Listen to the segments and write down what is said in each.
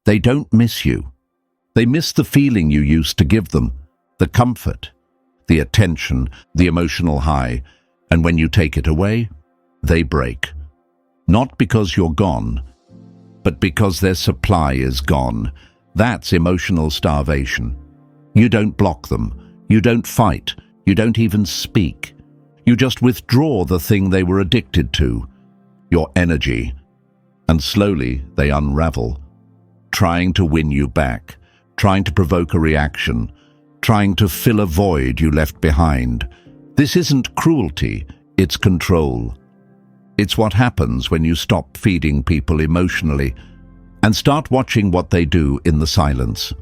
They don't miss you. They miss the feeling you used to give them, the comfort, the attention, the emotional high, and when you take it away, they break. Not because you're gone, but because their supply is gone. That's emotional starvation. You don't block them, you don't fight, you don't even speak. You just withdraw the thing they were addicted to, your energy, and slowly they unravel, trying to win you back, trying to provoke a reaction, trying to fill a void you left behind. This isn't cruelty, it's control. It's what happens when you stop feeding people emotionally and start watching what they do in the silence.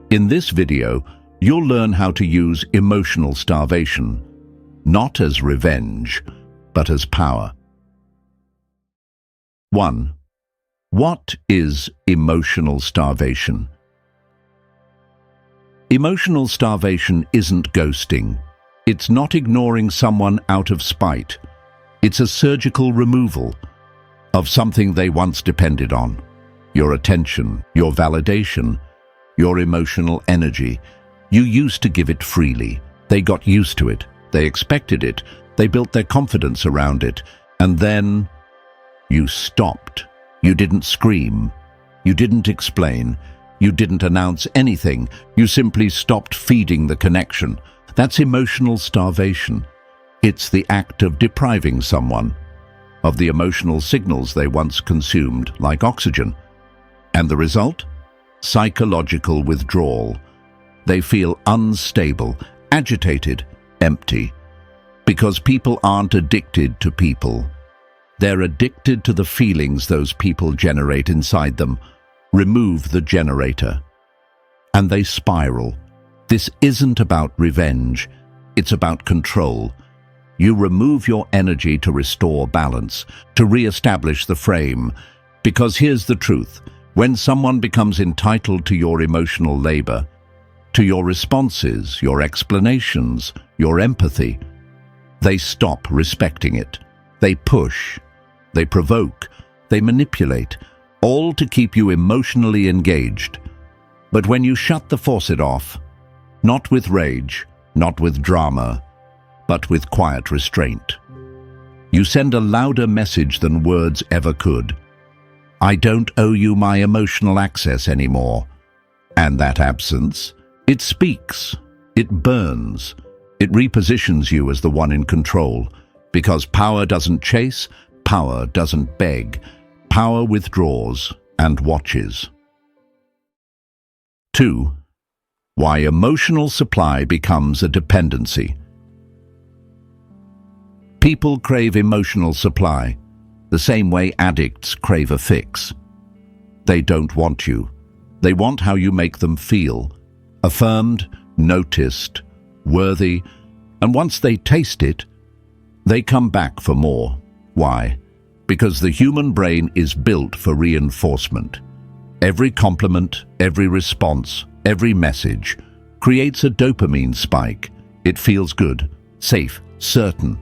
In this video, you'll learn how to use emotional starvation, not as revenge, but as power. 1. What is emotional starvation? Emotional starvation isn't ghosting. It's not ignoring someone out of spite. It's a surgical removal of something they once depended on. Your attention, your validation, your emotional energy. You used to give it freely. They got used to it. They expected it. They built their confidence around it. And then you stopped. You didn't scream. You didn't explain. You didn't announce anything. You simply stopped feeding the connection. That's emotional starvation. It's the act of depriving someone of the emotional signals they once consumed, like oxygen. And the result? Psychological withdrawal. They feel unstable, agitated, empty. Because people aren't addicted to people. They're addicted to the feelings those people generate inside them. Remove the generator, and they spiral. This isn't about revenge, it's about control. You remove your energy to restore balance, to re-establish the frame. Because here's the truth, when someone becomes entitled to your emotional labor, to your responses, your explanations, your empathy, they stop respecting it. They push, they provoke, they manipulate, all to keep you emotionally engaged. But when you shut the faucet off, not with rage, not with drama, but with quiet restraint, you send a louder message than words ever could. I don't owe you my emotional access anymore. And that absence, it speaks, it burns, it repositions you as the one in control. Because power doesn't chase, power doesn't beg. Power withdraws and watches. 2. Why emotional supply becomes a dependency. People crave emotional supply, the same way addicts crave a fix. They don't want you. They want how you make them feel. Affirmed, noticed, worthy, and once they taste it, they come back for more. Why? Because the human brain is built for reinforcement. Every compliment, every response, every message creates a dopamine spike. It feels good, safe, certain.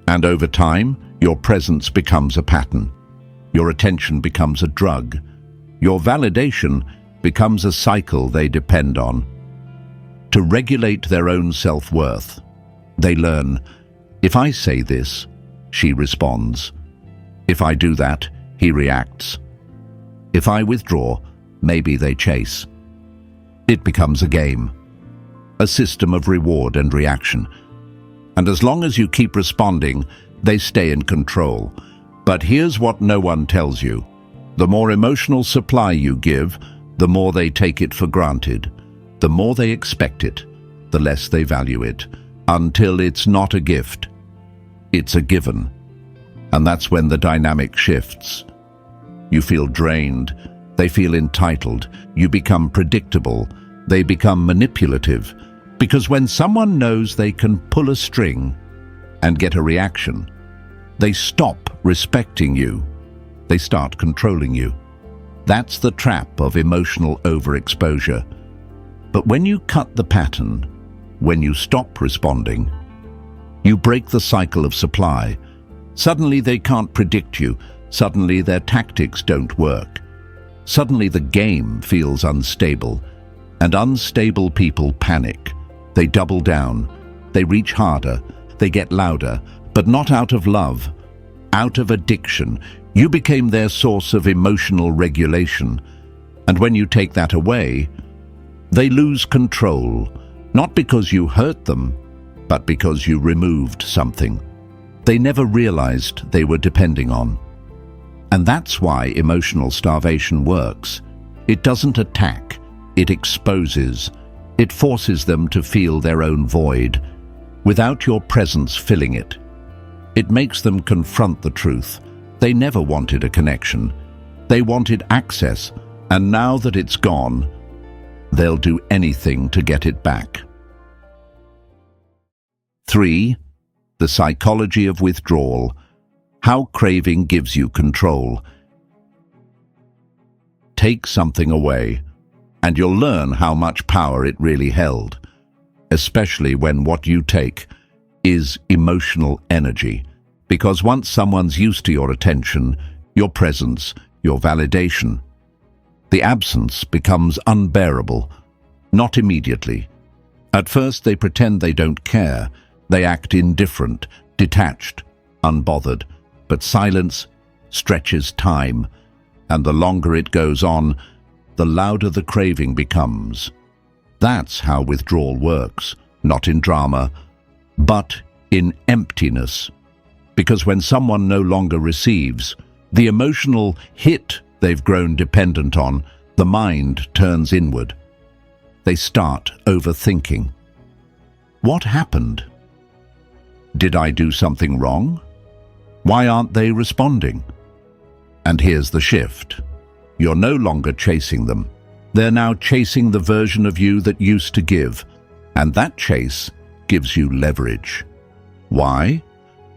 And over time, your presence becomes a pattern. Your attention becomes a drug. Your validation becomes a cycle they depend on. To regulate their own self-worth, they learn, if I say this, she responds. If I do that, he reacts. If I withdraw, maybe they chase. It becomes a game, a system of reward and reaction. And as long as you keep responding, they stay in control. But here's what no one tells you. The more emotional supply you give, the more they take it for granted. The more they expect it, the less they value it. Until it's not a gift, it's a given. And that's when the dynamic shifts. You feel drained, they feel entitled, you become predictable, they become manipulative. Because when someone knows they can pull a string and get a reaction, they stop respecting you. They start controlling you. That's the trap of emotional overexposure. But when you cut the pattern, when you stop responding, you break the cycle of supply. Suddenly they can't predict you. Suddenly their tactics don't work. Suddenly the game feels unstable, and unstable people panic. They double down, they reach harder, they get louder, but not out of love, out of addiction. You became their source of emotional regulation, and when you take that away, they lose control, not because you hurt them, but because you removed something they never realized they were depending on. And that's why emotional starvation works. It doesn't attack, it exposes. It forces them to feel their own void, without your presence filling it. It makes them confront the truth. They never wanted a connection. They wanted access, and now that it's gone, they'll do anything to get it back. 3. The psychology of withdrawal. How craving gives you control. Take something away, and you'll learn how much power it really held, especially when what you take is emotional energy. Because once someone's used to your attention, your presence, your validation, the absence becomes unbearable, not immediately. At first they pretend they don't care. They act indifferent, detached, unbothered. But silence stretches time, and the longer it goes on, the louder the craving becomes. That's how withdrawal works, not in drama, but in emptiness. Because when someone no longer receives the emotional hit they've grown dependent on, the mind turns inward. They start overthinking. What happened? Did I do something wrong? Why aren't they responding? And here's the shift. You're no longer chasing them. They're now chasing the version of you that used to give, and that chase gives you leverage. Why?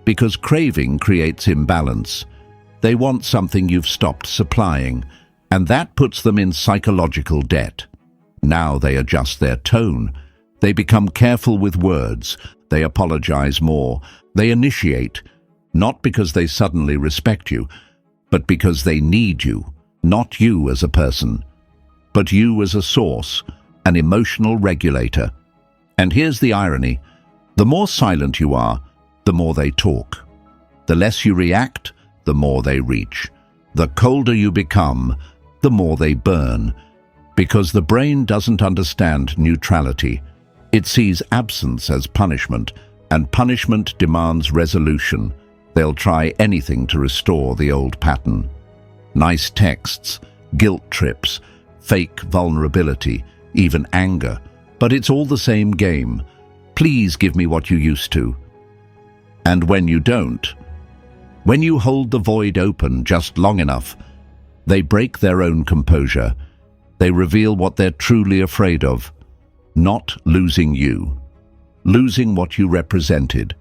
Because craving creates imbalance. They want something you've stopped supplying, and that puts them in psychological debt. Now they adjust their tone. They become careful with words. They apologize more. They initiate, not because they suddenly respect you, but because they need you, not you as a person, but you as a source, an emotional regulator. And here's the irony. The more silent you are, the more they talk. The less you react, the more they reach. The colder you become, the more they burn. Because the brain doesn't understand neutrality. It sees absence as punishment, and punishment demands resolution. They'll try anything to restore the old pattern. Nice texts, guilt trips, fake vulnerability, even anger. But it's all the same game. Please give me what you used to. And when you don't, when you hold the void open just long enough, they break their own composure. They reveal what they're truly afraid of. Not losing you, losing what you represented.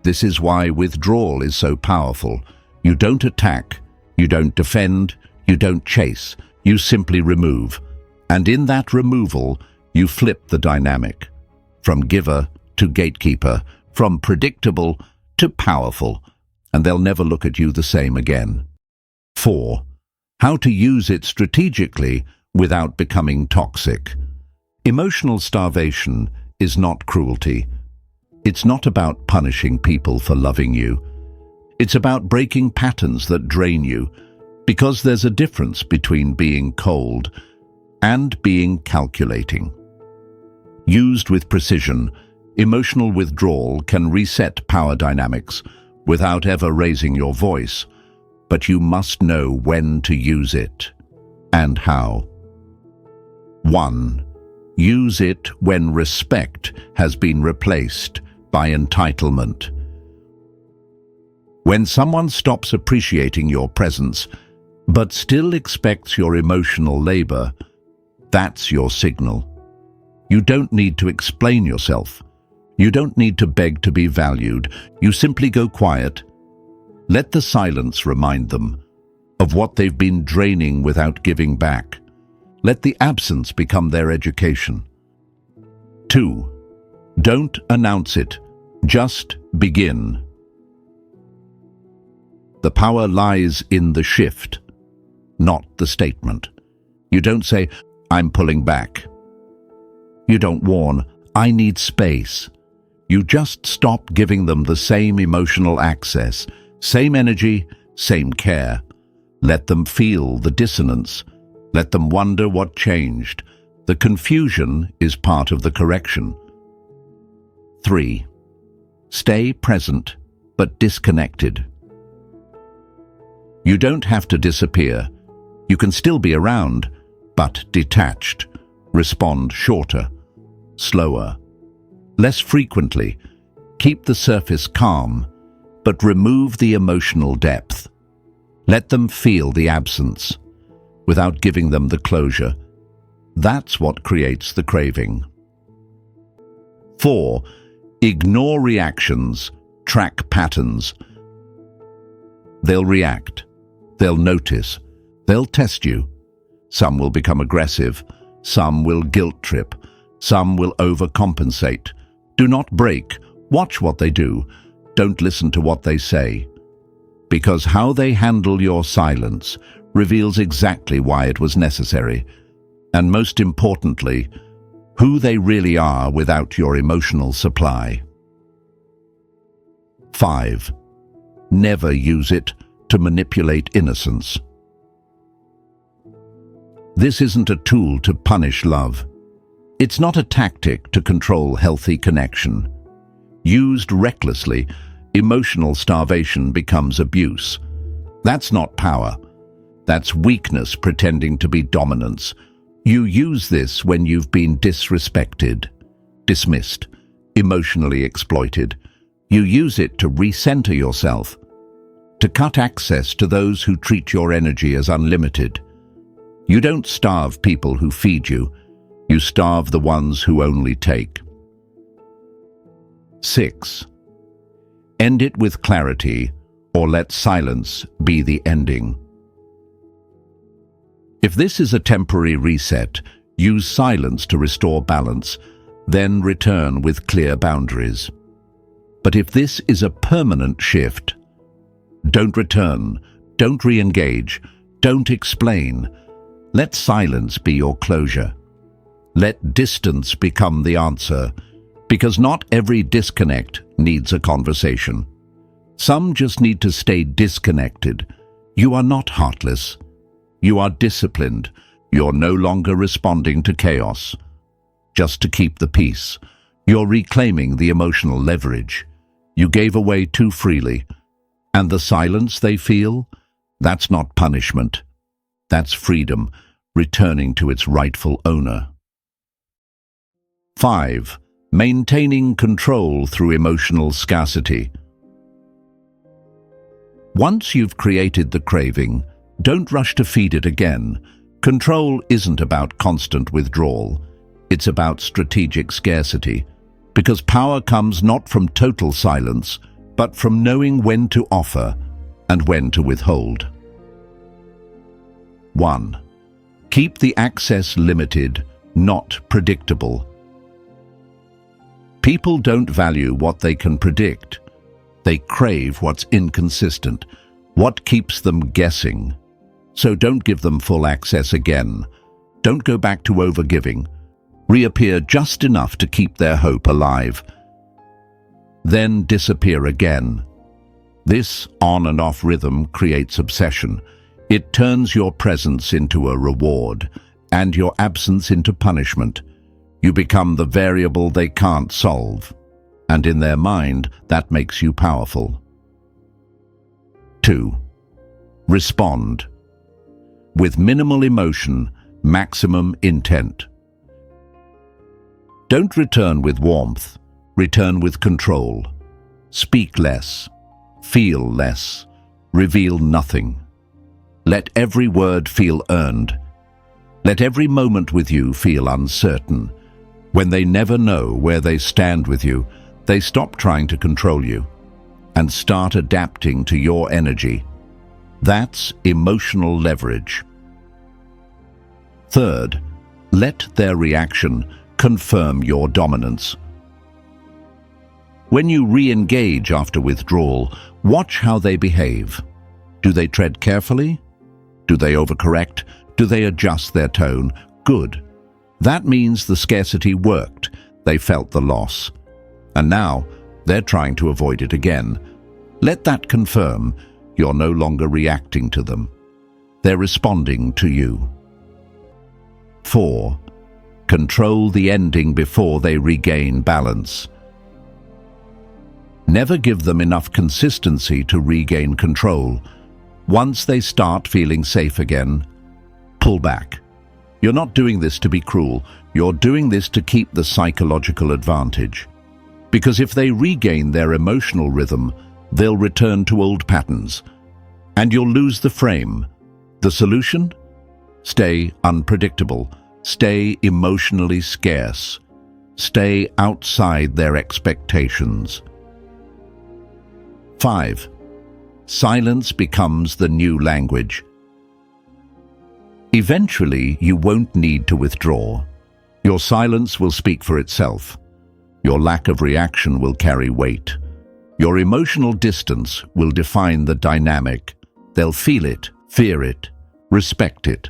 This is why withdrawal is so powerful. You don't attack, you don't defend, you don't chase, you simply remove. And in that removal, you flip the dynamic. From giver to gatekeeper, from predictable to powerful, and they'll never look at you the same again. 4. How to use it strategically without becoming toxic. Emotional starvation is not cruelty. It's not about punishing people for loving you. It's about breaking patterns that drain you, because there's a difference between being cold and being calculating. Used with precision, emotional withdrawal can reset power dynamics without ever raising your voice, but you must know when to use it and how. 1. Use it when respect has been replaced by entitlement. When someone stops appreciating your presence, but still expects your emotional labor, that's your signal. You don't need to explain yourself. You don't need to beg to be valued. You simply go quiet. Let the silence remind them of what they've been draining without giving back. Let the absence become their education. 2. Don't announce it. Just begin. The power lies in the shift, not the statement. You don't say, "I'm pulling back." You don't warn, "I need space." You just stop giving them the same emotional access, same energy, same care. Let them feel the dissonance. Let them wonder what changed. The confusion is part of the correction. 3. Stay present, but disconnected. You don't have to disappear. You can still be around, but detached. Respond shorter, slower, less frequently. Keep the surface calm, but remove the emotional depth. Let them feel the absence, without giving them the closure. That's what creates the craving. 4. Ignore reactions, track patterns. They'll react. They'll notice. They'll test you. Some will become aggressive. Some will guilt trip. Some will overcompensate. Do not break. Watch what they do. Don't listen to what they say. Because how they handle your silence reveals exactly why it was necessary. And most importantly, who they really are without your emotional supply. 5. Never use it to manipulate innocence. This isn't a tool to punish love. It's not a tactic to control healthy connection. Used recklessly, emotional starvation becomes abuse. That's not power. That's weakness pretending to be dominance. You use this when you've been disrespected, dismissed, emotionally exploited. You use it to recenter yourself, to cut access to those who treat your energy as unlimited. You don't starve people who feed you. You starve the ones who only take. 6. End it with clarity, or let silence be the ending. If this is a temporary reset, use silence to restore balance, then return with clear boundaries. But if this is a permanent shift, don't return, don't re-engage, don't explain. Let silence be your closure. Let distance become the answer, because not every disconnect needs a conversation. Some just need to stay disconnected. You are not heartless. You are disciplined. You're no longer responding to chaos. Just to keep the peace. You're reclaiming the emotional leverage. You gave away too freely. And the silence they feel? That's not punishment. That's freedom, returning to its rightful owner. 5. Maintaining control through emotional scarcity. Once you've created the craving, don't rush to feed it again. Control isn't about constant withdrawal. It's about strategic scarcity. Because power comes not from total silence, but from knowing when to offer and when to withhold. 1. Keep the access limited, not predictable. People don't value what they can predict. They crave what's inconsistent, what keeps them guessing. So don't give them full access again. Don't go back to overgiving. Reappear just enough to keep their hope alive. Then disappear again. This on and off rhythm creates obsession. It turns your presence into a reward and your absence into punishment. You become the variable they can't solve. And in their mind, that makes you powerful. 2. Respond. With minimal emotion, maximum intent. Don't return with warmth. Return with control. Speak less. Feel less. Reveal nothing. Let every word feel earned. Let every moment with you feel uncertain. When they never know where they stand with you, they stop trying to control you and start adapting to your energy. That's emotional leverage. 3. Let their reaction confirm your dominance. When you re-engage after withdrawal, watch how they behave. Do they tread carefully? Do they overcorrect? Do they adjust their tone? Good. That means the scarcity worked. They felt the loss. And now they're trying to avoid it again. Let that confirm you're no longer reacting to them. They're responding to you. 4. Control the ending before they regain balance. Never give them enough consistency to regain control. Once they start feeling safe again, pull back. You're not doing this to be cruel. You're doing this to keep the psychological advantage. Because if they regain their emotional rhythm, they'll return to old patterns. And you'll lose the frame. The solution? Stay unpredictable. Stay emotionally scarce. Stay outside their expectations. 5. Silence becomes the new language. Eventually, you won't need to withdraw. Your silence will speak for itself. Your lack of reaction will carry weight. Your emotional distance will define the dynamic. They'll feel it, fear it, respect it.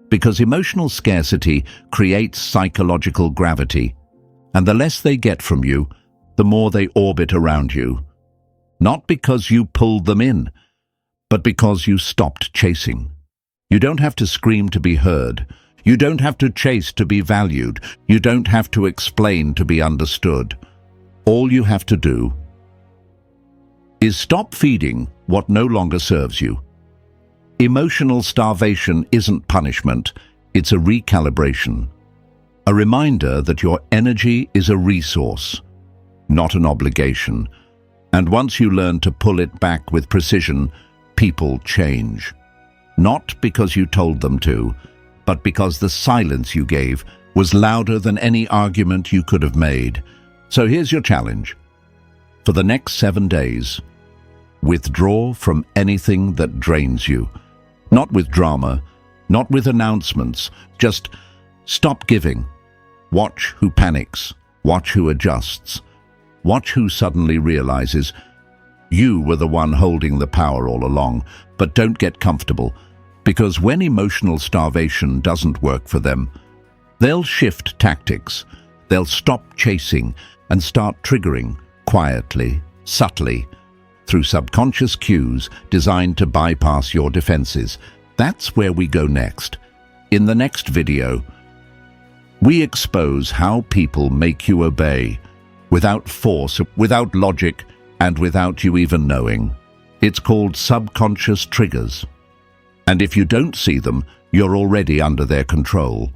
Because emotional scarcity creates psychological gravity, and the less they get from you, the more they orbit around you. Not because you pulled them in, but because you stopped chasing. You don't have to scream to be heard. You don't have to chase to be valued. You don't have to explain to be understood. All you have to do is stop feeding what no longer serves you. Emotional starvation isn't punishment, it's a recalibration. A reminder that your energy is a resource, not an obligation. And once you learn to pull it back with precision, people change. Not because you told them to, but because the silence you gave was louder than any argument you could have made. So here's your challenge. For the next 7 days, withdraw from anything that drains you. Not with drama, not with announcements, just stop giving. Watch who panics, watch who adjusts, watch who suddenly realizes you were the one holding the power all along. But don't get comfortable, because when emotional starvation doesn't work for them, they'll shift tactics. They'll stop chasing and start triggering quietly, subtly, through subconscious cues designed to bypass your defenses. That's where we go next. In the next video, we expose how people make you obey, without force, without logic, and without you even knowing. It's called subconscious triggers. And if you don't see them, you're already under their control.